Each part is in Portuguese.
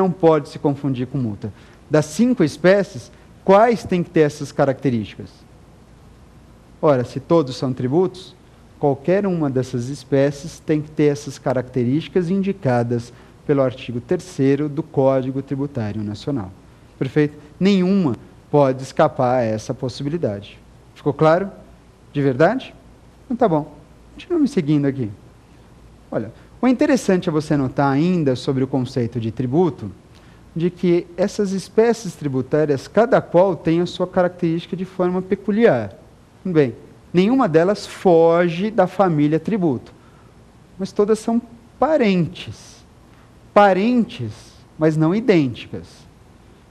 não pode se confundir com multa. Das 5 espécies, quais têm que ter essas características? Ora, se todos são tributos, qualquer uma dessas espécies tem que ter essas características indicadas pelo artigo 3º do Código Tributário Nacional. Perfeito? Nenhuma pode escapar a essa possibilidade. Ficou claro? De verdade? Então tá bom. Continua me seguindo aqui. Olha, o interessante é você notar ainda sobre o conceito de tributo, de que essas espécies tributárias, cada qual tem a sua característica de forma peculiar. Bem, nenhuma delas foge da família tributo, mas todas são parentes. Parentes, mas não idênticas.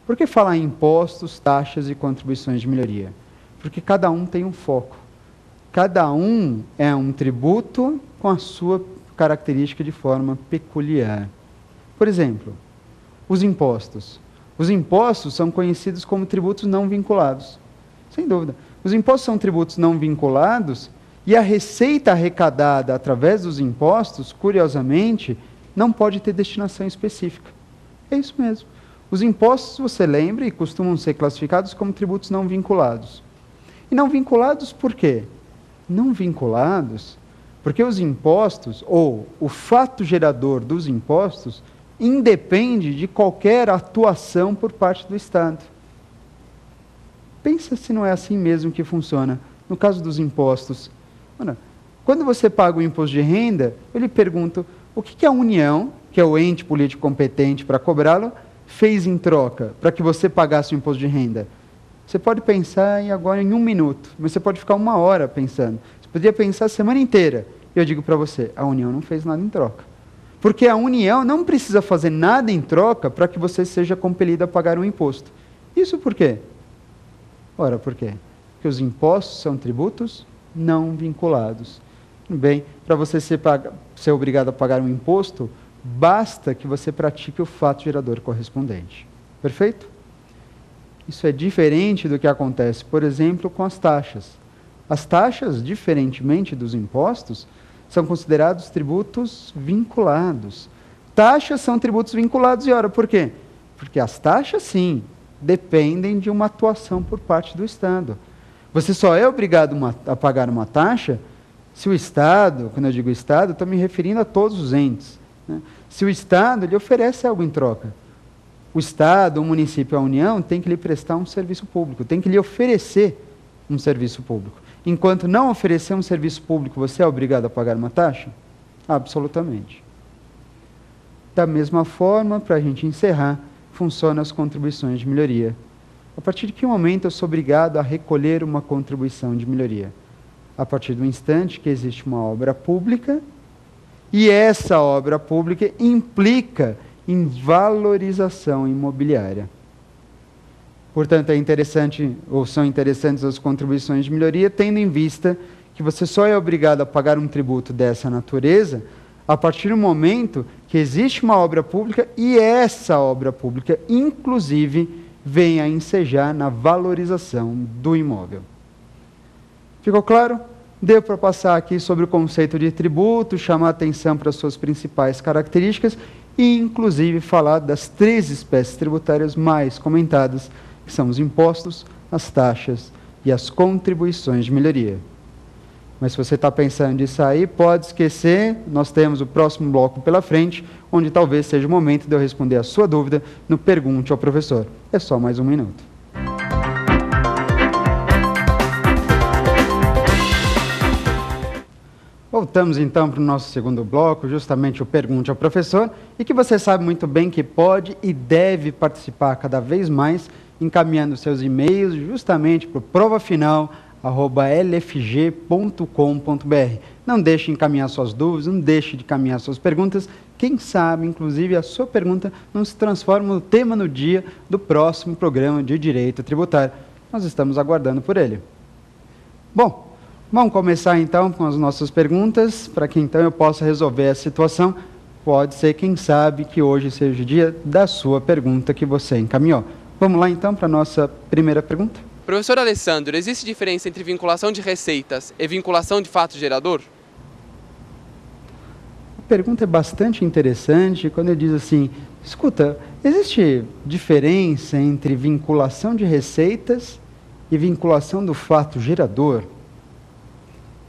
Por que falar em impostos, taxas e contribuições de melhoria? Porque cada um tem um foco. Cada um é um tributo com a sua característica de forma peculiar. Por exemplo, os impostos. Os impostos são conhecidos como tributos não vinculados. Sem dúvida. Os impostos são tributos não vinculados e a receita arrecadada através dos impostos, curiosamente, não pode ter destinação específica. É isso mesmo. Os impostos, você lembra, costumam ser classificados como tributos não vinculados. E não vinculados por quê? Não vinculados porque os impostos, ou o fato gerador dos impostos, independe de qualquer atuação por parte do Estado. Pensa se não é assim mesmo que funciona. No caso dos impostos, quando você paga o imposto de renda, eu lhe pergunto, o que a União, que é o ente político competente para cobrá-lo, fez em troca para que você pagasse o imposto de renda? Você pode pensar agora em 1 minuto, mas você pode ficar 1 hora pensando. Você poderia pensar a semana inteira. E eu digo para você, a União não fez nada em troca. Porque a União não precisa fazer nada em troca para que você seja compelido a pagar um imposto. Isso por quê? Ora, por quê? Porque os impostos são tributos não vinculados. Bem, para você ser obrigado a pagar um imposto, basta que você pratique o fato gerador correspondente. Perfeito? Isso é diferente do que acontece, por exemplo, com as taxas. As taxas, diferentemente dos impostos, são considerados tributos vinculados. Taxas são tributos vinculados, e ora, por quê? Porque as taxas, sim, dependem de uma atuação por parte do Estado. Você só é obrigado a pagar uma taxa se o Estado, quando eu digo Estado, estou me referindo a todos os entes, né? Se o Estado lhe oferece algo em troca. O Estado, o município, a União tem que lhe prestar um serviço público, tem que lhe oferecer um serviço público. Enquanto não oferecer um serviço público, você é obrigado a pagar uma taxa? Absolutamente. Da mesma forma, para a gente encerrar, funcionam as contribuições de melhoria. A partir de que momento eu sou obrigado a recolher uma contribuição de melhoria? A partir do instante que existe uma obra pública, e essa obra pública implica em valorização imobiliária. Portanto, é interessante, ou são interessantes as contribuições de melhoria, tendo em vista que você só é obrigado a pagar um tributo dessa natureza a partir do momento que existe uma obra pública e essa obra pública, inclusive, vem a ensejar na valorização do imóvel. Ficou claro? Deu para passar aqui sobre o conceito de tributo, chamar a atenção para as suas principais características e, inclusive, falar das 3 espécies tributárias mais comentadas, que são os impostos, as taxas e as contribuições de melhoria. Mas se você está pensando em sair, pode esquecer, nós temos o próximo bloco pela frente, onde talvez seja o momento de eu responder a sua dúvida no Pergunte ao Professor. É só mais 1 minuto. Voltamos então para o nosso segundo bloco, justamente o Pergunte ao Professor, e que você sabe muito bem que pode e deve participar cada vez mais, encaminhando seus e-mails justamente para o provafinal@lfg.com.br. Não deixe de encaminhar suas dúvidas, não deixe de encaminhar suas perguntas. Quem sabe, inclusive, a sua pergunta não se transforma no tema no dia do próximo programa de Direito Tributário. Nós estamos aguardando por ele. Bom, vamos começar então com as nossas perguntas, para que então eu possa resolver a situação. Pode ser, quem sabe, que hoje seja o dia da sua pergunta que você encaminhou. Vamos lá então para a nossa primeira pergunta? Professor Alessandro, existe diferença entre vinculação de receitas e vinculação de fato gerador? A pergunta é bastante interessante quando ele diz assim, escuta, Existe diferença entre vinculação de receitas e vinculação do fato gerador?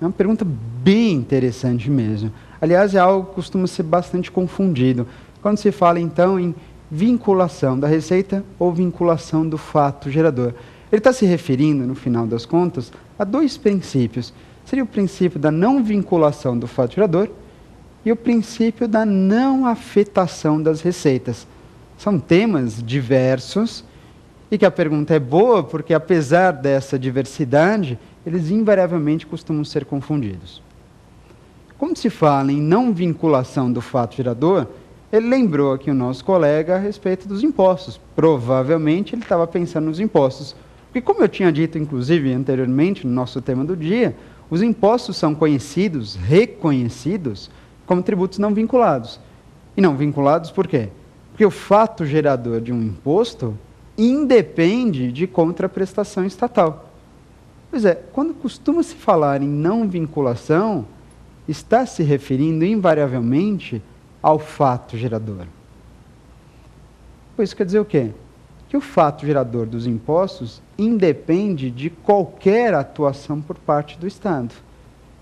É uma pergunta bem interessante mesmo. Aliás, é algo que costuma ser bastante confundido. Quando se fala, então, em vinculação da receita ou vinculação do fato gerador. Ele está se referindo, no final das contas, a dois princípios. Seria o princípio da não vinculação do fato gerador e o princípio da não afetação das receitas. São temas diversos e que a pergunta é boa porque, apesar dessa diversidade, eles invariavelmente costumam ser confundidos. Quando se fala em não vinculação do fato gerador, ele lembrou aqui o nosso colega a respeito dos impostos. Provavelmente ele estava pensando nos impostos. Porque, como eu tinha dito, inclusive, anteriormente, no nosso tema do dia, os impostos são conhecidos, reconhecidos, como tributos não vinculados. E não vinculados por quê? Porque o fato gerador de um imposto independe de contraprestação estatal. Pois é, quando costuma-se falar em não vinculação, está se referindo invariavelmente ao fato gerador. Isso quer dizer o quê? Que o fato gerador dos impostos independe de qualquer atuação por parte do Estado.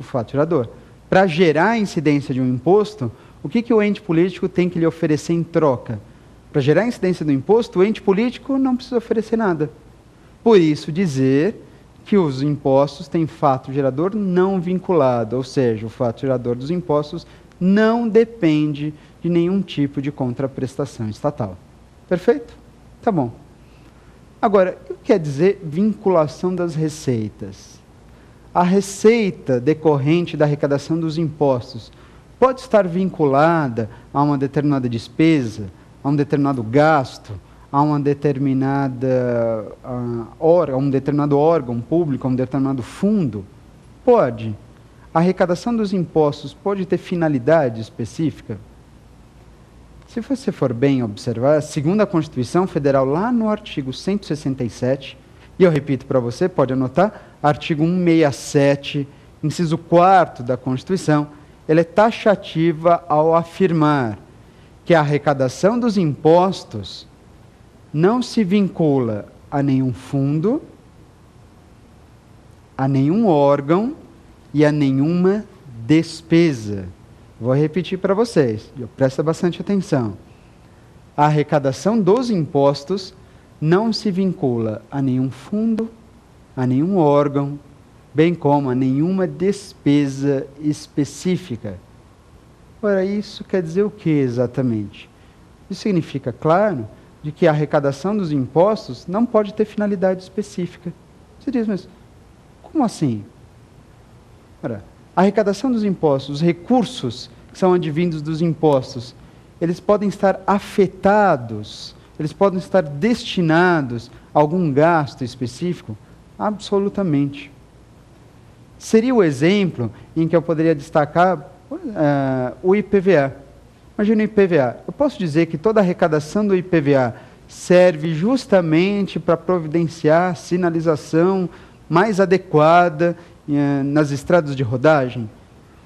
O fato gerador. Para gerar a incidência de um imposto, o que o ente político tem que lhe oferecer em troca? Para gerar a incidência do imposto, o ente político não precisa oferecer nada. Por isso, dizer que os impostos têm fato gerador não vinculado, ou seja, o fato gerador dos impostos não depende de nenhum tipo de contraprestação estatal. Perfeito? Tá bom. Agora, o que quer dizer vinculação das receitas? A receita decorrente da arrecadação dos impostos pode estar vinculada a uma determinada despesa, a um determinado gasto, a uma determinada a um determinado órgão público, a um determinado fundo? Pode. A arrecadação dos impostos pode ter finalidade específica? Se você for bem observar, segundo a Constituição Federal, lá no artigo 167, e eu repito para você, pode anotar, artigo 167, inciso 4º da Constituição, ela é taxativa ao afirmar que a arrecadação dos impostos não se vincula a nenhum fundo, a nenhum órgão e a nenhuma despesa. Vou repetir para vocês, presta bastante atenção. A arrecadação dos impostos não se vincula a nenhum fundo, a nenhum órgão, bem como a nenhuma despesa específica. Ora, isso quer dizer o que exatamente? Isso significa, claro, de que a arrecadação dos impostos não pode ter finalidade específica. Você diz, mas como assim? Ora, a arrecadação dos impostos, os recursos que são advindos dos impostos, eles podem estar afetados, eles podem estar destinados a algum gasto específico? Absolutamente. Seria o exemplo em que eu poderia destacar o IPVA. Imagina o IPVA. Eu posso dizer que toda a arrecadação do IPVA serve justamente para providenciar sinalização mais adequada nas estradas de rodagem?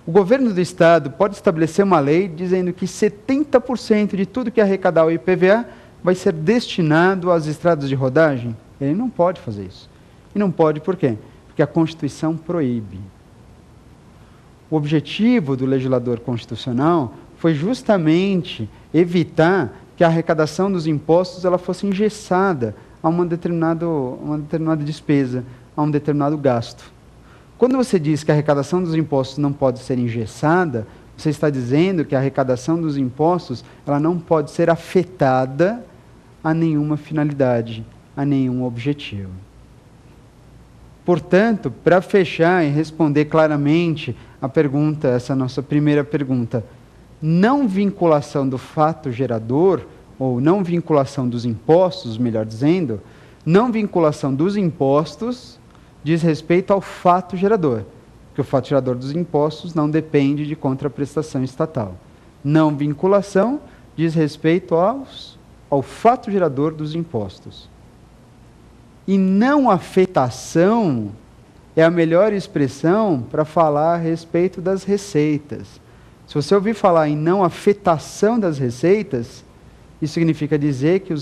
O governo do Estado pode estabelecer uma lei dizendo que 70% de tudo que arrecadar o IPVA vai ser destinado às estradas de rodagem? Ele não pode fazer isso. E não pode por quê? Porque a Constituição proíbe. O objetivo do legislador constitucional foi justamente evitar que a arrecadação dos impostos ela fosse engessada a uma determinada despesa, a um determinado gasto. Quando você diz que a arrecadação dos impostos não pode ser engessada, você está dizendo que a arrecadação dos impostos ela não pode ser afetada a nenhuma finalidade, a nenhum objetivo. Portanto, para fechar e responder claramente a pergunta, essa nossa primeira pergunta, não vinculação do fato gerador, ou não vinculação dos impostos, melhor dizendo, não vinculação dos impostos diz respeito ao fato gerador, porque o fato gerador dos impostos não depende de contraprestação estatal. Não vinculação diz respeito ao fato gerador dos impostos. E não afetação é a melhor expressão para falar a respeito das receitas. Se você ouvir falar em não afetação das receitas, Isso significa dizer que os